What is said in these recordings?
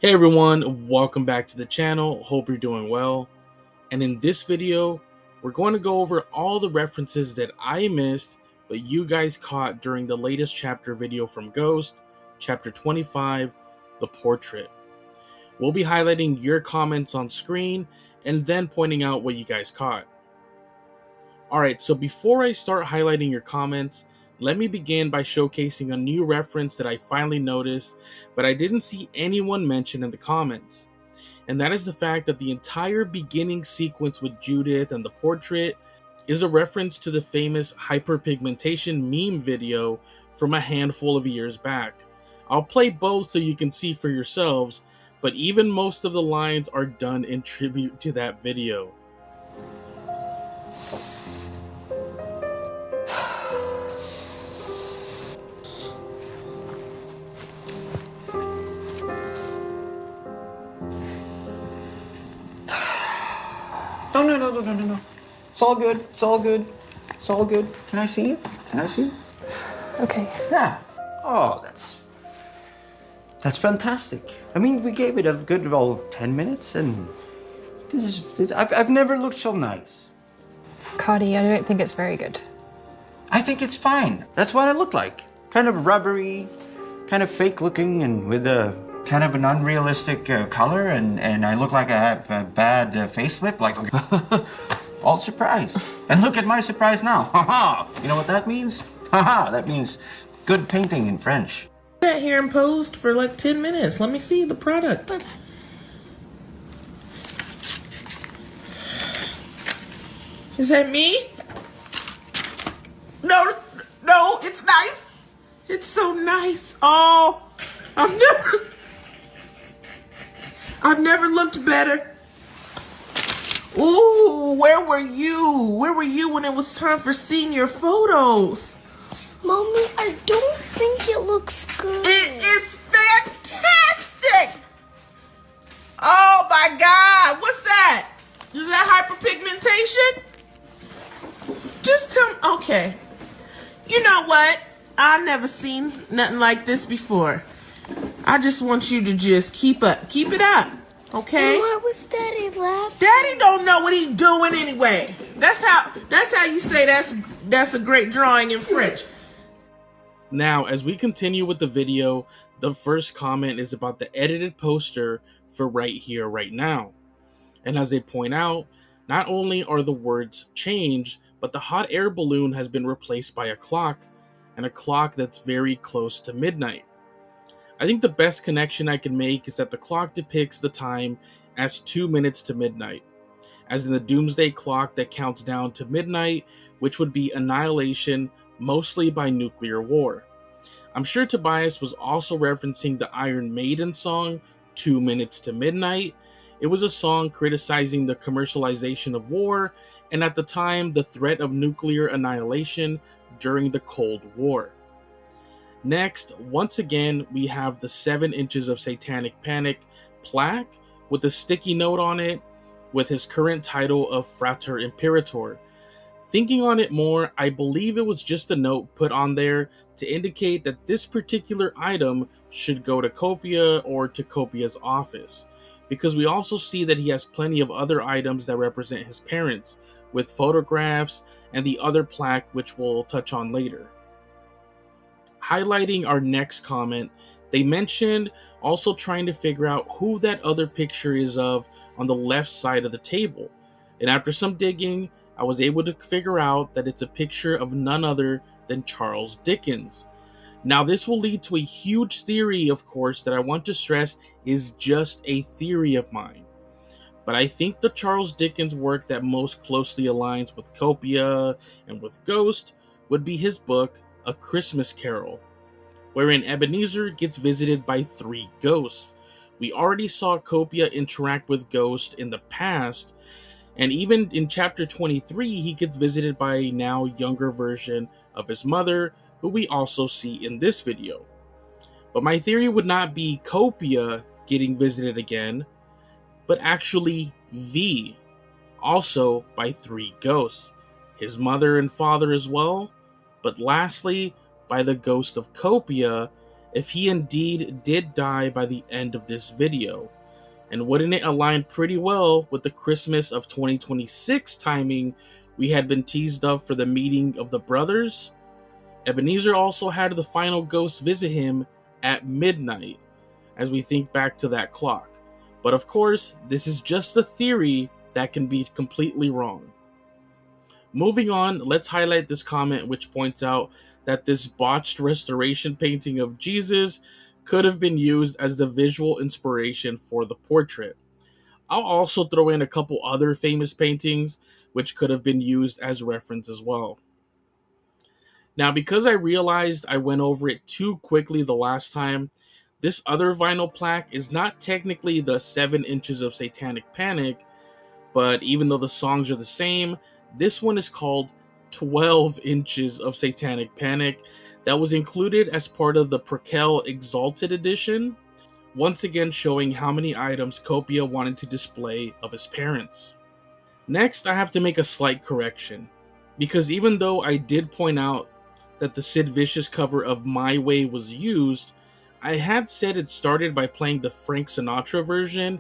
Hey everyone, welcome back to the channel. Hope you're doing well. And in this video, we're going to go over all the references that I missed, but you guys caught during the latest chapter video from Ghost, chapter 25, The Portrait. We'll be highlighting your comments on screen and then pointing out what you guys caught. Alright, so before I start highlighting your comments, let me begin by showcasing a new reference that I finally noticed, but I didn't see anyone mention in the comments. And that is the fact that the entire beginning sequence with Judith and the portrait is a reference to the famous hyperpigmentation meme video from a handful of years back. I'll play both so you can see for yourselves, but even most of the lines are done in tribute to that video. No. It's all good. It's all good. It's all good. Can I see you? Can I see you? Okay. Yeah. Oh, that's fantastic. I mean, we gave it a good old 10 minutes, and I've never looked so nice. Cardi, I don't think it's very good. I think it's fine. That's what I look like. Kind of rubbery, kind of fake looking, and with a kind of an unrealistic color, and I look like I have a bad facelift, like all surprised. And look at my surprise now. Haha. You know what that means? Haha. That means good painting in French. Sat here and posed for like 10 minutes. Let me see the product. Is that me? No, it's nice. It's so nice. Oh, I've never looked better. Ooh, where were you? Where were you when it was time for senior photos? Mommy, I don't think it looks good. It is fantastic! Oh my God, what's that? Is that hyperpigmentation? Just tell me, okay. You know what? I've never seen nothing like this before. I just want you to just keep it up, okay? And why was Daddy laughing? Daddy don't know what he's doing anyway. That's how you say that's a great drawing in French. Now, as we continue with the video, the first comment is about the edited poster for Right Here, Right Now. And as they point out, not only are the words changed, but the hot air balloon has been replaced by a clock, and a clock that's very close to midnight. I think the best connection I can make is that the clock depicts the time as 2 minutes to midnight, as in the doomsday clock that counts down to midnight, which would be annihilation, mostly by nuclear war. I'm sure Tobias was also referencing the Iron Maiden song, 2 Minutes to Midnight. It was a song criticizing the commercialization of war, and at the time, the threat of nuclear annihilation during the Cold War. Next, once again, we have the 7 inches of Satanic Panic plaque with a sticky note on it with his current title of Frater Imperator. Thinking on it more, I believe it was just a note put on there to indicate that this particular item should go to Copia or to Copia's office, because we also see that he has plenty of other items that represent his parents, with photographs and the other plaque which we'll touch on later. Highlighting our next comment, they mentioned also trying to figure out who that other picture is of on the left side of the table, and after some digging, I was able to figure out that it's a picture of none other than Charles Dickens. Now, this will lead to a huge theory, of course, that I want to stress is just a theory of mine. But I think the Charles Dickens work that most closely aligns with Copia and with Ghost would be his book, A Christmas Carol, wherein Ebenezer gets visited by 3 ghosts. We already saw Copia interact with Ghost in the past, and even in chapter 23, he gets visited by a now younger version of his mother, who we also see in this video. But my theory would not be Copia getting visited again, but actually V, also by 3 ghosts, his mother and father as well, but lastly by the ghost of Copia, if he indeed did die by the end of this video. And wouldn't it align pretty well with the Christmas of 2026 timing we had been teased up for the meeting of the brothers? Ebenezer also had the final ghost visit him at midnight, as we think back to that clock. But of course, this is just a theory that can be completely wrong. Moving on, let's highlight this comment which points out that this botched restoration painting of Jesus could have been used as the visual inspiration for the portrait. I'll also throw in a couple other famous paintings which could have been used as reference as well. Now, because I realized I went over it too quickly the last time, this other vinyl plaque is not technically the 7 inches of Satanic Panic, but even though the songs are the same, this one is called 12 inches of Satanic Panic that was included as part of the Prequel Exalted Edition, once again showing how many items Copia wanted to display of his parents. Next, I have to make a slight correction, because even though I did point out that the Sid Vicious cover of My Way was used, I had said it started by playing the Frank Sinatra version,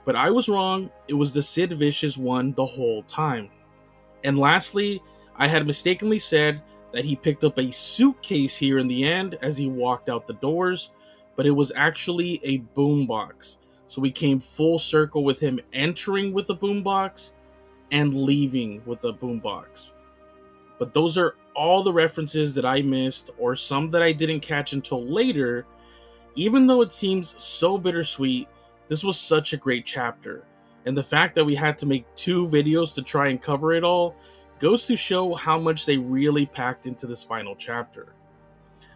but I was wrong. It was the Sid Vicious one the whole time. And lastly, I had mistakenly said that he picked up a suitcase here in the end as he walked out the doors, but it was actually a boombox. So we came full circle with him entering with a boombox and leaving with a boombox. But those are all the references that I missed, or some that I didn't catch until later. Even though it seems so bittersweet, this was such a great chapter, and the fact that we had to make 2 videos to try and cover it all goes to show how much they really packed into this final chapter.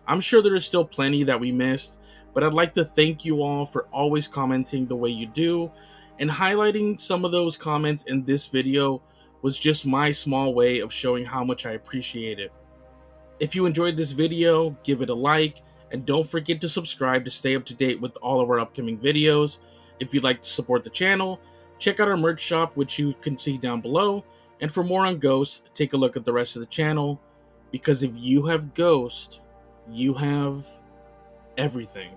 I'm sure there is still plenty that we missed, but I'd like to thank you all for always commenting the way you do, and highlighting some of those comments in this video was just my small way of showing how much I appreciate it. If you enjoyed this video, give it a like, and don't forget to subscribe to stay up to date with all of our upcoming videos. If you'd like to support the channel, check out our merch shop, which you can see down below. And for more on ghosts, take a look at the rest of the channel, because if you have ghost, you have everything.